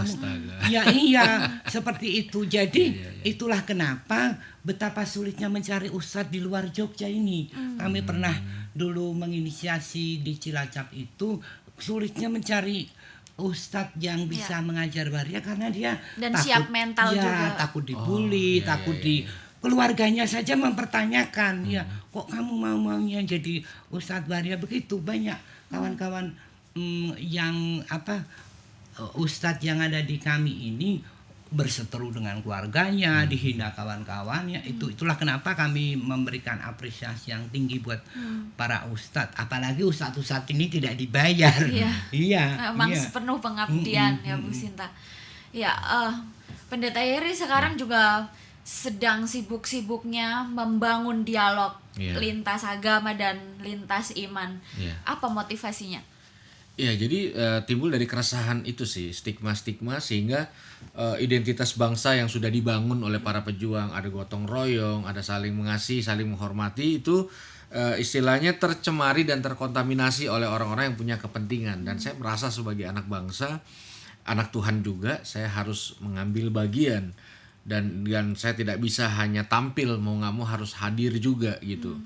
iya seperti itu. Jadi itulah kenapa betapa sulitnya mencari ustadz di luar Jogja ini. Kami pernah dulu menginisiasi di Cilacap itu, sulitnya mencari ustadz yang bisa mengajar waria karena dia dan takut, siap mental ya, juga. takut dibully, takut di keluarganya saja mempertanyakan, ya kok kamu maunya jadi ustadz waria begitu. Banyak kawan-kawan yang ustadz yang ada di kami ini berseteru dengan keluarganya, dihina kawan-kawannya. Itulah kenapa kami memberikan apresiasi yang tinggi buat para ustadz. Apalagi ustadz-ustadz ini tidak dibayar. Iya. Memang sepenuh pengabdian ya Bu Sinta. Ya, Pendeta Yeri sekarang juga sedang sibuk-sibuknya membangun dialog lintas agama dan lintas iman. Apa motivasinya? Ya, jadi timbul dari keresahan itu sih, stigma-stigma, sehingga identitas bangsa yang sudah dibangun oleh para pejuang, ada gotong royong, ada saling mengasihi, saling menghormati, itu istilahnya tercemari dan terkontaminasi oleh orang-orang yang punya kepentingan. Dan saya merasa sebagai anak bangsa, anak Tuhan juga, saya harus mengambil bagian. Dan saya tidak bisa hanya tampil, mau nggak mau harus hadir juga gitu.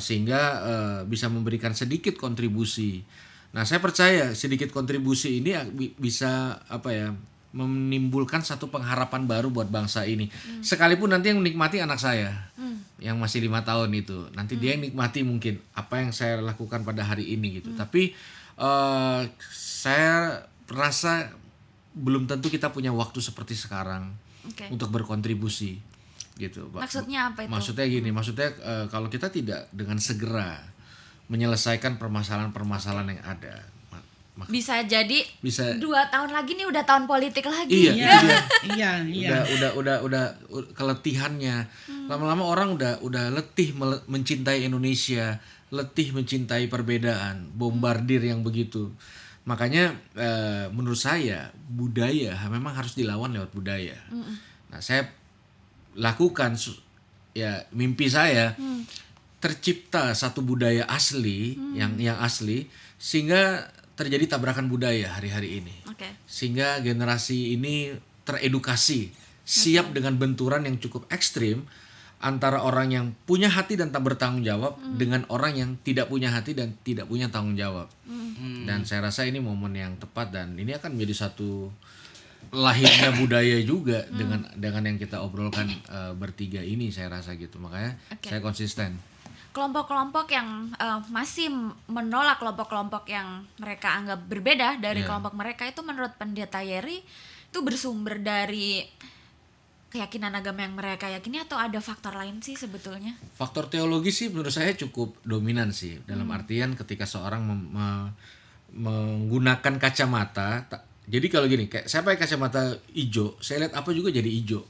Sehingga bisa memberikan sedikit kontribusi. Nah, saya percaya sedikit kontribusi ini bisa menimbulkan satu pengharapan baru buat bangsa ini. Sekalipun nanti yang menikmati anak saya yang masih 5 tahun itu, nanti dia yang nikmati mungkin apa yang saya lakukan pada hari ini gitu. Tapi saya rasa belum tentu kita punya waktu seperti sekarang untuk berkontribusi gitu. Maksudnya apa itu? Maksudnya gini, kalau kita tidak dengan segera menyelesaikan permasalahan-permasalahan yang ada, bisa jadi 2 tahun lagi nih udah tahun politik lagi. Iya. Udah keletihannya. Lama-lama orang udah letih mencintai Indonesia, letih mencintai perbedaan, bombardir yang begitu. Makanya menurut saya budaya memang harus dilawan lewat budaya. Nah, saya lakukan mimpi saya tercipta satu budaya asli yang asli, sehingga terjadi tabrakan budaya hari-hari ini. Sehingga generasi ini teredukasi, siap dengan benturan yang cukup ekstrim antara orang yang punya hati dan tak bertanggung jawab dengan orang yang tidak punya hati dan tidak punya tanggung jawab. Dan saya rasa ini momen yang tepat, dan ini akan menjadi satu lahirnya budaya juga dengan yang kita obrolkan bertiga ini, saya rasa gitu. Makanya saya konsisten. Kelompok-kelompok yang masih menolak kelompok-kelompok yang mereka anggap berbeda dari kelompok mereka, itu menurut Pendeta Yeri itu bersumber dari keyakinan agama yang mereka yakini atau ada faktor lain sih sebetulnya? Faktor teologi sih menurut saya cukup dominan sih, dalam artian ketika seorang menggunakan kacamata. Jadi kalau gini, kayak saya pakai kacamata hijau, saya lihat apa juga jadi hijau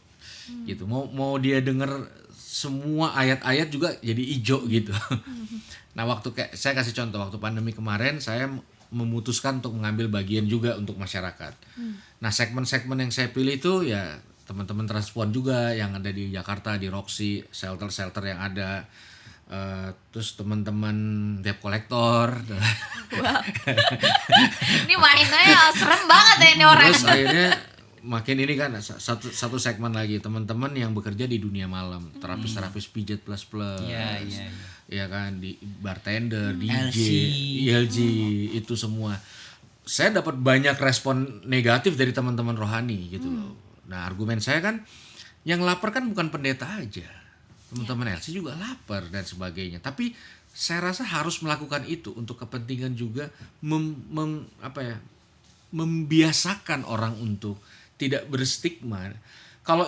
gitu. Mau dia dengar semua ayat-ayat juga jadi hijau gitu. Nah, saya kasih contoh, waktu pandemi kemarin saya memutuskan untuk mengambil bagian juga untuk masyarakat. Nah, segmen-segmen yang saya pilih itu ya teman-teman Transpon juga yang ada di Jakarta, di Roxy, shelter-shelter yang ada. Terus teman-teman debt collector. Wow. Ini mainnya serem banget ya ini orang. Terus akhirnya makin ini kan satu segmen lagi, teman-teman yang bekerja di dunia malam, terapis pijat plus. Ya kan, di bartender, DJ, LG, itu semua. Saya dapat banyak respon negatif dari teman-teman rohani gitu loh. Nah, argumen saya kan, yang lapar kan bukan pendeta aja. Teman-teman LC juga lapar dan sebagainya. Tapi saya rasa harus melakukan itu untuk kepentingan juga membiasakan orang untuk tidak berstigma. Kalau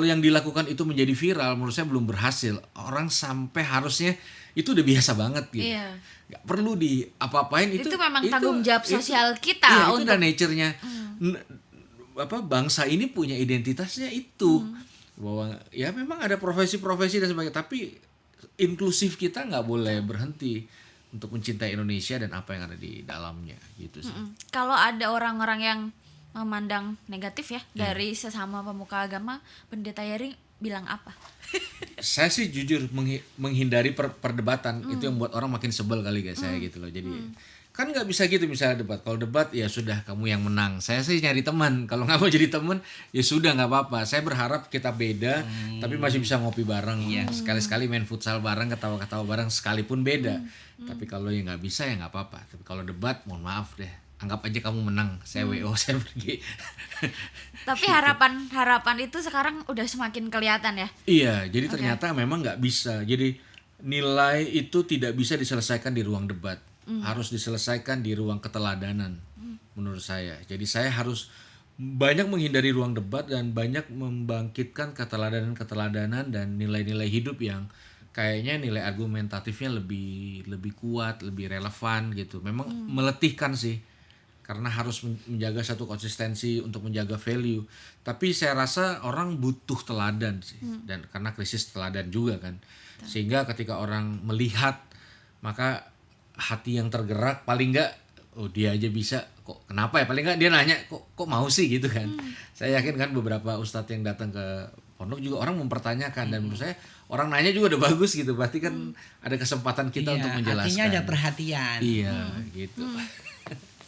yang dilakukan itu menjadi viral, menurut saya belum berhasil. Orang sampai harusnya itu udah biasa banget gitu. Gak perlu di apa-apain itu memang tanggung jawab sosial kita. Itu udah nature-nya. Bangsa ini punya identitasnya itu. Bahwa ya memang ada profesi-profesi dan sebagainya, tapi inklusif kita nggak boleh berhenti untuk mencintai Indonesia dan apa yang ada di dalamnya gitu sih. Kalau ada orang-orang yang memandang negatif ya dari sesama pemuka agama, Pendeta Yeri bilang apa? Saya sih jujur menghindari perdebatan. Itu yang buat orang makin sebel kali guys saya gitu loh. Jadi kan nggak bisa gitu misalnya debat. Kalau debat ya sudah kamu yang menang. Saya sih nyari teman. Kalau nggak mau jadi teman ya sudah nggak apa-apa. Saya berharap kita beda tapi masih bisa ngopi bareng. Sekali-sekali main futsal bareng, ketawa-ketawa bareng sekalipun beda. Tapi kalau yang nggak bisa ya nggak apa-apa. Tapi kalau debat, mohon maaf deh, anggap aja kamu menang, saya WO, saya pergi. Tapi harapan itu sekarang udah semakin kelihatan ya. Iya, jadi ternyata memang nggak bisa. Jadi nilai itu tidak bisa diselesaikan di ruang debat, harus diselesaikan di ruang keteladanan, menurut saya. Jadi saya harus banyak menghindari ruang debat dan banyak membangkitkan keteladanan dan nilai-nilai hidup yang kayaknya nilai argumentatifnya lebih kuat, lebih relevan gitu. Memang meletihkan sih, karena harus menjaga satu konsistensi untuk menjaga value. Tapi saya rasa orang butuh teladan sih, dan karena krisis teladan juga kan. Sehingga ketika orang melihat, maka hati yang tergerak, paling enggak oh dia aja bisa, kok kenapa ya, paling enggak dia nanya kok mau sih gitu kan. Saya yakin kan beberapa ustadz yang datang ke pondok juga orang mempertanyakan, dan menurut saya orang nanya juga udah bagus gitu, berarti kan ada kesempatan kita untuk menjelaskan. Artinya ada perhatian. Iya gitu.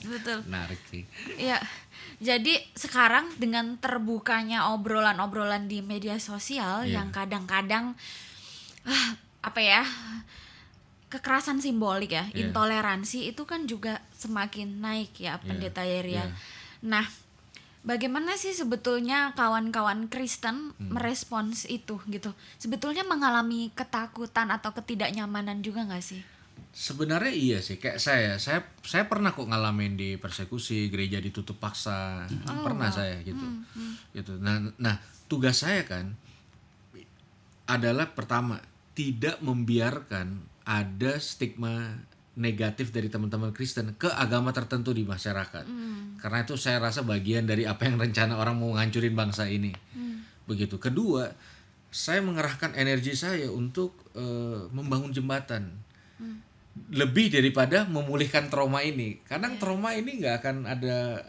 Betul. Menarik sih. Iya. Jadi sekarang dengan terbukanya obrolan-obrolan di media sosial yang kadang-kadang apa ya, kekerasan simbolik ya, intoleransi itu kan juga semakin naik ya, Pendeta Yeria. Nah, bagaimana sih sebetulnya kawan-kawan Kristen merespons itu gitu? Sebetulnya mengalami ketakutan atau ketidaknyamanan juga nggak sih? Sebenarnya iya sih, kayak saya pernah kok ngalamin di persekusi, gereja ditutup paksa, pernah saya gitu. Gitu. Nah, tugas saya kan adalah pertama tidak membiarkan ada stigma negatif dari teman-teman Kristen ke agama tertentu di masyarakat. Karena itu saya rasa bagian dari apa yang rencana orang mau ngancurin bangsa ini. Begitu. Kedua, saya mengerahkan energi saya untuk membangun jembatan. Lebih daripada memulihkan trauma ini. Kadang trauma ini nggak akan ada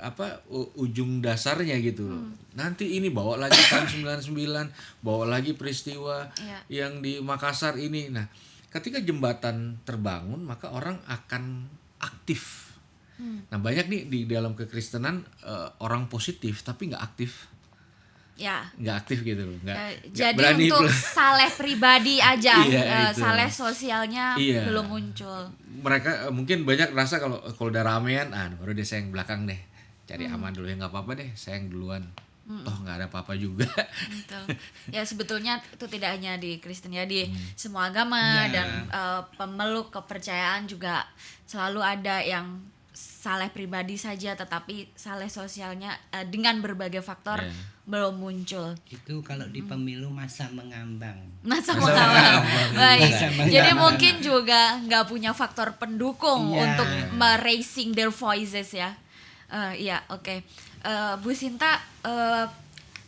ujung dasarnya gitu loh. Nanti ini bawa lagi tahun 99, bawa lagi peristiwa yang di Makassar ini. Nah, ketika jembatan terbangun, maka orang akan aktif. Nah, banyak nih di dalam kekristenan orang positif tapi nggak aktif. Ya. Nggak aktif gitu loh. Jadi berani untuk saleh pribadi aja, saleh sosialnya iya. belum muncul. Mereka mungkin banyak rasa kalau udah ramean, baru deh saya yang belakang deh, cari aman dulu, ya nggak apa-apa deh, saya yang duluan. Toh nggak ada apa-apa juga. Betul. Ya sebetulnya itu tidak hanya di Kristen ya, di semua agama dan pemeluk kepercayaan juga selalu ada yang saleh pribadi saja, tetapi saleh sosialnya dengan berbagai faktor belum muncul. Itu kalau di pemilu masa mengambang. Masa mengambang. Baik. Jadi mungkin juga nggak punya faktor pendukung untuk raising their voices ya. Iya, oke. Bu Sinta,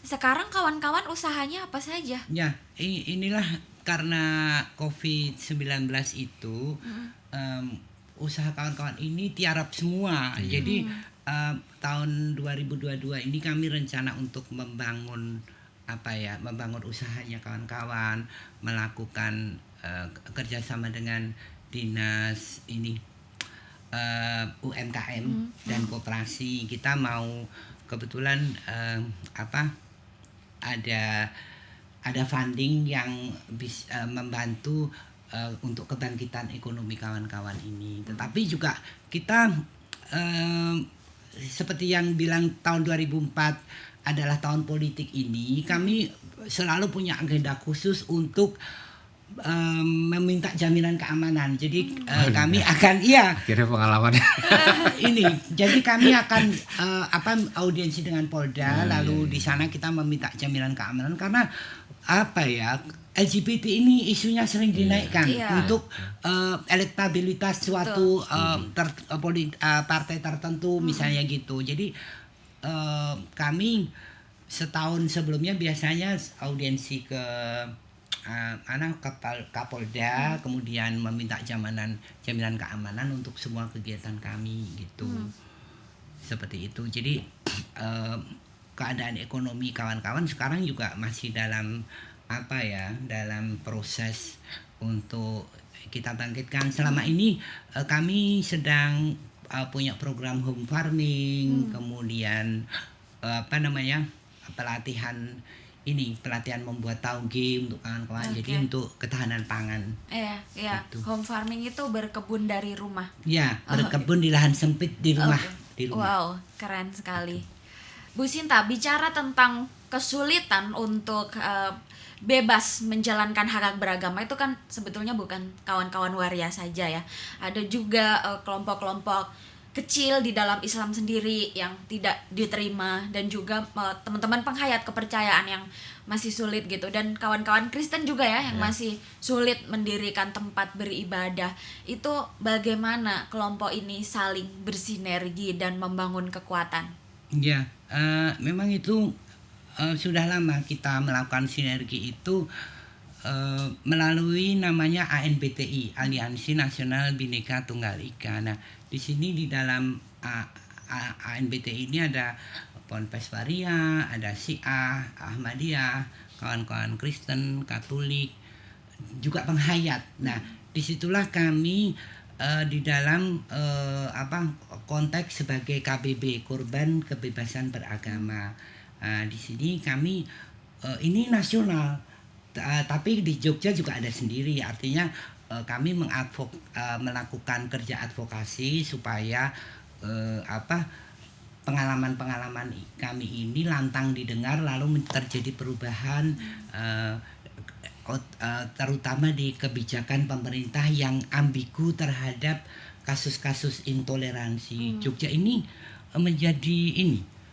sekarang kawan-kawan usahanya apa saja? Ya, inilah karena COVID-19 itu usaha kawan-kawan ini tiarap semua. Jadi tahun 2022 ini kami rencana untuk membangun usahanya kawan-kawan, melakukan kerjasama dengan dinas UMKM dan koperasi. Kita mau kebetulan ada funding yang bisa membantu untuk kebangkitan ekonomi kawan-kawan ini. Tetapi juga kita seperti yang bilang tahun 2004 adalah tahun politik ini, kami selalu punya agenda khusus untuk meminta jaminan keamanan. Jadi kami akan kira pengalaman ini. Jadi kami akan audiensi dengan Polda, lalu di sana kita meminta jaminan keamanan karena LGBT ini isunya sering dinaikkan untuk elektabilitas suatu partai tertentu misalnya gitu. Jadi kami setahun sebelumnya biasanya audiensi ke Kapolda, kemudian meminta jaminan keamanan untuk semua kegiatan kami gitu. Seperti itu. Jadi keadaan ekonomi kawan-kawan sekarang juga masih dalam dalam proses untuk kita bangkitkan. Selama ini kami sedang punya program home farming, kemudian pelatihan ini pelatihan membuat tauge untuk kawan-kawan. Jadi untuk ketahanan pangan. Iya. Gitu. Home farming itu berkebun dari rumah. Ya, berkebun di lahan sempit di rumah. Oke. Di rumah. Wow, keren sekali. Bu Sinta, bicara tentang kesulitan untuk bebas menjalankan hak beragama itu kan sebetulnya bukan kawan-kawan waria saja ya. Ada juga kelompok-kelompok kecil di dalam Islam sendiri yang tidak diterima, dan juga teman-teman penghayat kepercayaan yang masih sulit gitu, dan kawan-kawan Kristen juga ya yang masih sulit mendirikan tempat beribadah. Itu bagaimana kelompok ini saling bersinergi dan membangun kekuatan? Ya, memang itu sudah lama kita melakukan sinergi itu melalui namanya ANBTI, Aliansi Nasional Bhinneka Tunggal Ika. Nah, di sini di dalam ANBTI ini ada Ponpes Waria, ada Syiah, Ahmadiyah, kawan-kawan Kristen, Katolik, juga penghayat. Nah, disitulah kami di dalam konteks sebagai KBB, Korban Kebebasan Beragama. Di sini kami ini nasional, tapi di Jogja juga ada sendiri. Artinya kami melakukan kerja advokasi supaya pengalaman-pengalaman kami ini lantang didengar, lalu terjadi perubahan, terutama di kebijakan pemerintah yang ambigu terhadap kasus-kasus intoleransi. Jogja ini menjadi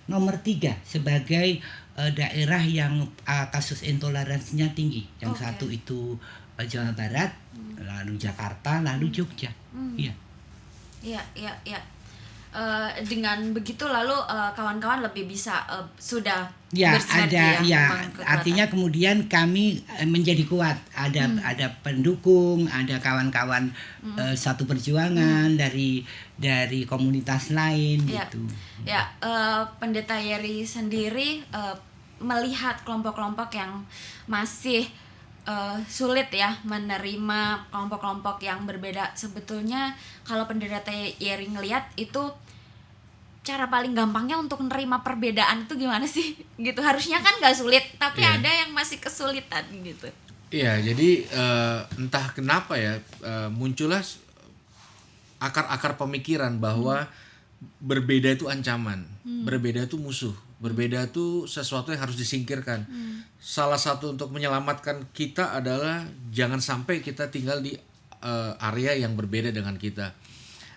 nomor 3 sebagai daerah yang kasus intoleransinya tinggi. Yang satu itu Jawa Barat, lalu Jakarta, lalu Jogja. Iya. Iya. Dengan begitu lalu kawan-kawan lebih bisa sudah bersinergi artinya kemudian kami menjadi kuat. Ada pendukung, ada kawan-kawan satu perjuangan dari komunitas lain gitu. Ya, Pendeta Yeri sendiri melihat kelompok-kelompok yang masih sulit ya menerima kelompok-kelompok yang berbeda. Sebetulnya kalau Pendeta Yeri ngelihat itu cara paling gampangnya untuk menerima perbedaan itu gimana sih? Gitu, harusnya kan gak sulit, tapi ada yang masih kesulitan gitu. Iya, jadi entah kenapa ya muncullah akar-akar pemikiran bahwa berbeda itu ancaman, berbeda itu musuh, berbeda itu sesuatu yang harus disingkirkan. Salah satu untuk menyelamatkan kita adalah jangan sampai kita tinggal di area yang berbeda dengan kita.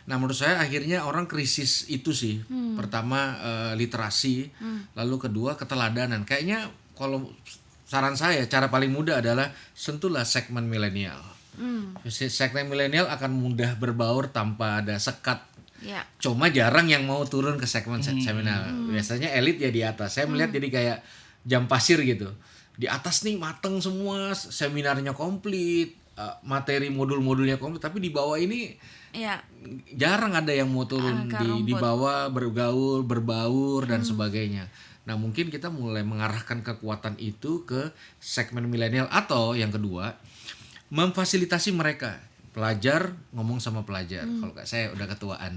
Nah, menurut saya akhirnya orang krisis itu sih. Pertama literasi, lalu kedua keteladanan. Kayaknya kalau saran saya cara paling mudah adalah sentuhlah segmen milenial. Segmen milenial akan mudah berbaur tanpa ada sekat. Cuma jarang yang mau turun ke segmen seminal. Biasanya elit ya di atas. Saya melihat jadi kayak jam pasir gitu. Di atas nih mateng semua, seminarnya komplit, materi modul-modulnya komplit, tapi di bawah ini jarang ada yang mau turun di bawah, bergaul, berbaur dan sebagainya. Nah, mungkin kita mulai mengarahkan kekuatan itu ke segmen milenial, atau yang kedua, memfasilitasi mereka. Pelajar ngomong sama pelajar. Kalau kayak saya udah ketuaan.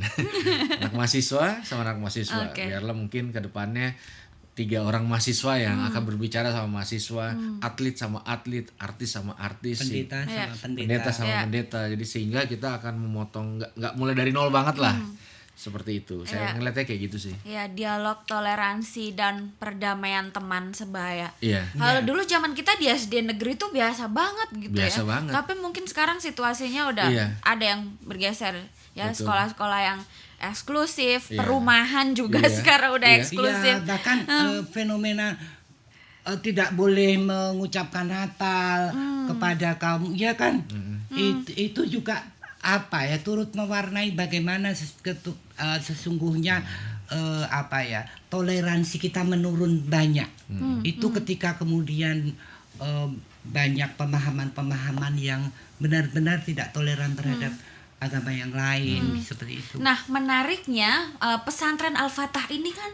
Anak mahasiswa sama anak mahasiswa. Biarlah mungkin ke depannya 3 orang mahasiswa yang akan berbicara sama mahasiswa, atlet sama atlet, artis sama artis, pendeta sama pendeta. Jadi sehingga kita akan memotong, nggak mulai dari nol banget lah. Seperti itu. Saya ngeliatnya kayak gitu sih. Ya, dialog, toleransi dan perdamaian teman sebaya. Iya. Kalau dulu zaman kita di SD negeri tuh biasa banget gitu biasa ya. Banget. Tapi mungkin sekarang situasinya udah ada yang bergeser ya. Betul. Sekolah-sekolah yang eksklusif, perumahan juga sekarang udah eksklusif. Bahkan fenomena tidak boleh mengucapkan Natal kepada kaum, ya kan? Itu juga turut mewarnai bagaimana sesungguhnya toleransi kita menurun banyak. Itu ketika kemudian banyak pemahaman-pemahaman yang benar-benar tidak toleran terhadap agama yang lain, seperti itu. Nah, menariknya pesantren Al-Fatah ini kan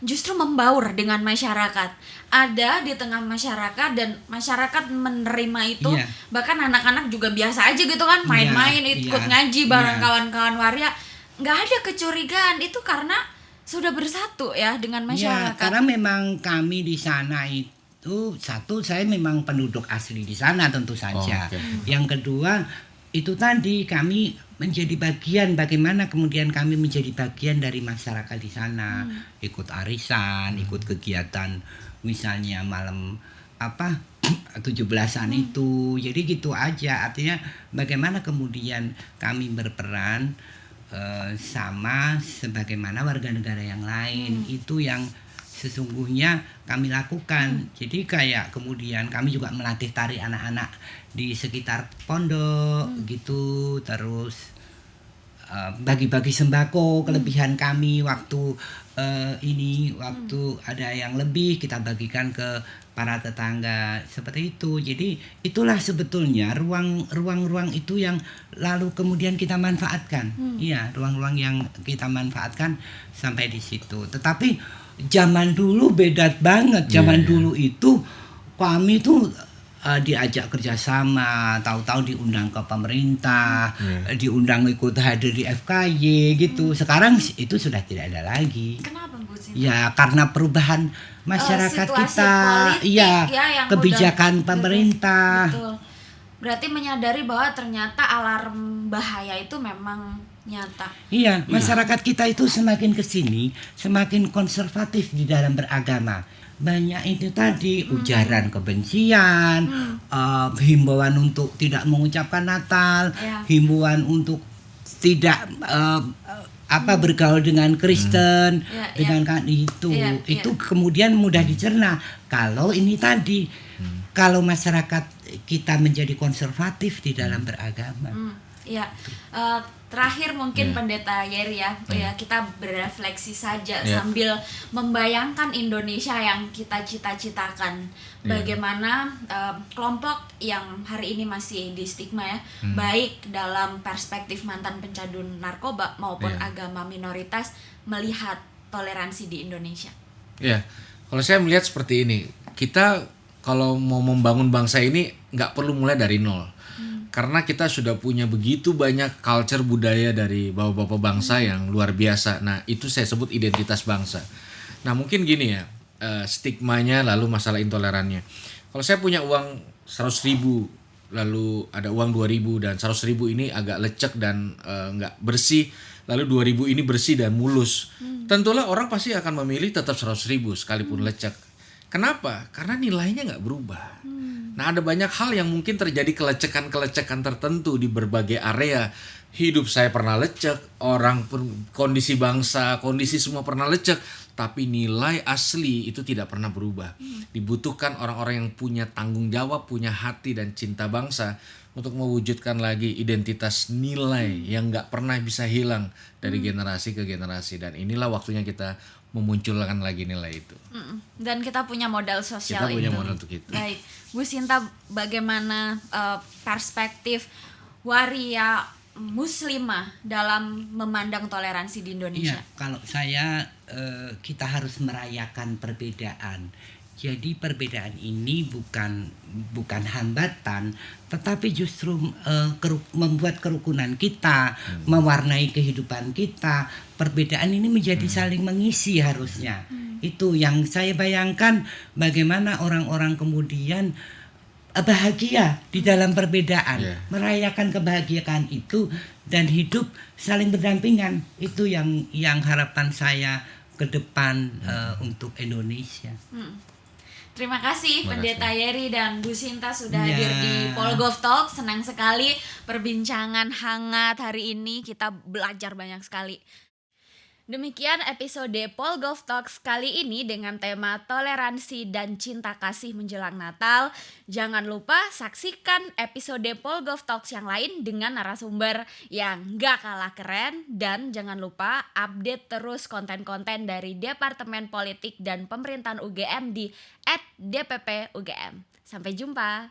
justru membaur dengan masyarakat. Ada di tengah masyarakat dan masyarakat menerima itu. Bahkan anak-anak juga biasa aja gitu kan, main-main, ikut ngaji bareng kawan-kawan waria. Nggak ada kecurigaan, itu karena sudah bersatu ya dengan masyarakat. Karena memang kami di sana itu satu, saya memang penduduk asli di sana tentu saja. Yang kedua itu tadi kami menjadi bagian, bagaimana kemudian kami menjadi bagian dari masyarakat di sana, ikut arisan, ikut kegiatan misalnya malam 17-an itu. Jadi gitu aja, artinya bagaimana kemudian kami berperan sama sebagaimana warga negara yang lain. Itu yang sesungguhnya kami lakukan. Jadi kayak kemudian kami juga melatih tari anak-anak di sekitar pondok gitu, terus bagi-bagi sembako kelebihan kami waktu waktu ada yang lebih kita bagikan ke para tetangga seperti itu. Jadi itulah sebetulnya ruang-ruang itu yang lalu kemudian kita manfaatkan. Iya, ruang-ruang yang kita manfaatkan sampai di situ. Tetapi zaman dulu beda banget. Zaman dulu itu kami tuh diajak kerjasama, tahu-tahu diundang ke pemerintah, diundang ikut hadir di FKY gitu. Sekarang itu sudah tidak ada lagi. Kenapa Bu Sinta? Ya karena perubahan masyarakat kita, politik, yang kebijakan pemerintah. Betul. Berarti menyadari bahwa ternyata alarm bahaya itu memang nyata. Iya, masyarakat kita itu semakin kesini semakin konservatif di dalam beragama. Banyak itu tadi ujaran kebencian, himbauan untuk tidak mengucapkan Natal, himbauan untuk tidak bergaul dengan Kristen, dengan kan itu kemudian mudah dicerna. Kalau ini tadi, kalau masyarakat kita menjadi konservatif di dalam beragama. Terakhir mungkin Pendeta Yeri ya, kita berefleksi saja sambil membayangkan Indonesia yang kita cita-citakan. Bagaimana kelompok yang hari ini masih di stigma ya, baik dalam perspektif mantan pecandu narkoba maupun agama minoritas melihat toleransi di Indonesia. Ya, kalau saya melihat seperti ini, kita kalau mau membangun bangsa ini nggak perlu mulai dari nol. Karena kita sudah punya begitu banyak culture budaya dari bapak-bapak bangsa yang luar biasa. Nah itu saya sebut identitas bangsa. Nah mungkin gini ya, stigmanya lalu masalah intolerannya. Kalau saya punya uang 100.000, lalu ada uang 2.000 dan 100.000 ini agak lecek dan nggak bersih, lalu 2.000 ini bersih dan mulus. Tentulah orang pasti akan memilih tetap 100.000 sekalipun lecek. Kenapa? Karena nilainya nggak berubah. Nah ada banyak hal yang mungkin terjadi kelecekan-kelecekan tertentu di berbagai area. Hidup saya pernah lecek, kondisi bangsa, kondisi semua pernah lecek. Tapi nilai asli itu tidak pernah berubah. Dibutuhkan orang-orang yang punya tanggung jawab, punya hati dan cinta bangsa untuk mewujudkan lagi identitas nilai yang gak pernah bisa hilang dari generasi ke generasi. Dan inilah waktunya kita memunculkan lagi nilai itu. Dan kita punya modal sosial kita punya modal untuk itu. Baik, Bu Sinta, bagaimana perspektif waria muslimah dalam memandang toleransi di Indonesia? Iya, kalau saya kita harus merayakan perbedaan. Jadi perbedaan ini bukan hambatan, tetapi justru membuat kerukunan kita, mewarnai kehidupan kita. Perbedaan ini menjadi saling mengisi harusnya. Itu yang saya bayangkan, bagaimana orang-orang kemudian bahagia di dalam perbedaan, merayakan kebahagiaan itu dan hidup saling berdampingan. Itu yang harapan saya ke depan untuk Indonesia. Terima kasih Pendeta Yeri dan Bu Sinta sudah hadir di Polgov Talk. Senang sekali perbincangan hangat hari ini, kita belajar banyak sekali. Demikian episode Polgov Talks kali ini dengan tema toleransi dan cinta kasih menjelang Natal. Jangan lupa saksikan episode Polgov Talks yang lain dengan narasumber yang gak kalah keren. Dan jangan lupa update terus konten-konten dari Departemen Politik dan Pemerintahan UGM di @dppugm. Sampai jumpa.